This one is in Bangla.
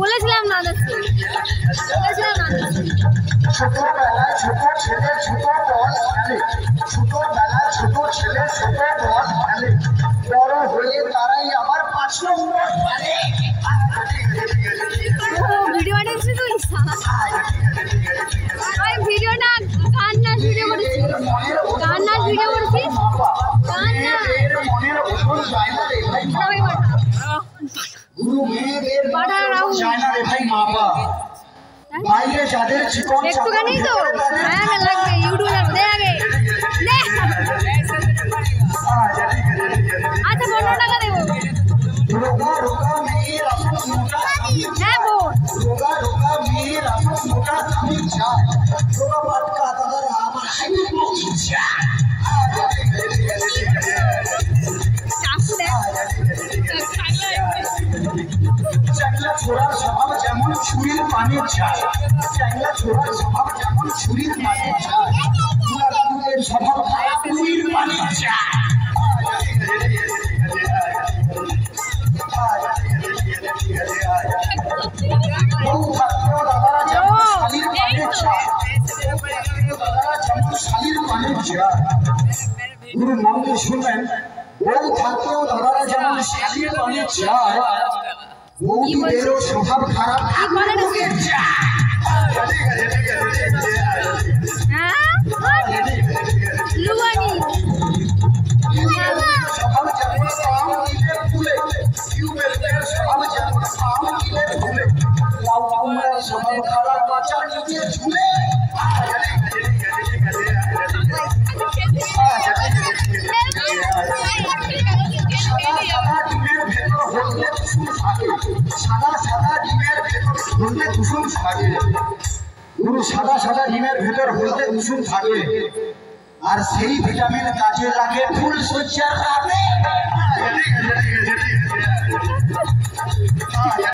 বলেছিলাম না ছোটবেলায় ছোট ছেলে ছোট বল খেলে, ছোটবেলায় ছোট ছেলে ছোট বল খেলে, বড় হয়ে তারাই আবার 5 নম্বর খেলে। ভিডিও বানিয়েছিস তুই? ওই ভিডিওটা গান নাচ ভিডিও করেছিস? গান নাচ ভিডিও করেছিস? গান না মনের ওষুধ যায় না রে ভাই, গুরু মেয়েদের যায় না রে ভাই মা বাবা। বাইরে যাদের জীবন একটুখানি তো হ্যাঁ লাগবে ইউটিউবে দে আগে দে। আচ্ছা 15 টাকা দেবো। রোগা রোগা মেয়ের আসল মোটা হ্যাঁ বোন রোগা রোগা মেয়ের আসল মোটা আমি চাই, রোগা পাটকা দাদার আমার হাইতে পৌঁছে যায়। চাকু দে। চ্যাংলা ছোড়ার স্বভাব যেমন ছুরির পানির ঝাল, চ্যাংলা ছোড়ার স্বভাব যেমন ছুরির পানির ঝাল, দুলাদুলের স্বভাব খারাপ ছুরির পানির ঝাল। বউ থাকতেও দাদারা যেমন শালির পানির ঝাল, দাদারা যেমন শালির পানির ঝাল। গুরু নাম দিয়ে শুনবেন, বউ থাকতেও দাদারা যেমন শালির পানির ঝাল, বউটিদেরও স্বভাব খারাপ লোকের ঝাল। হ্যাঁ লুবানি স্বভাব যেমন আম দিলে ফুলে, টিউবেলের স্বভাব যেমন আম দিলে ফুলে, লাউ কুমড়ার স্বভাব খারাপ বাঁচা নিচে ঝুলে। সাদা সাদা ডিমের ভেতর হলদে কুসুম থাকে, গুরু সাদা সাদা ডিমের ভেতর হলদে কুসুম থাকে, আর সেই ভিটামিন কাজে লাগে ফুল সজ্জার রাতে।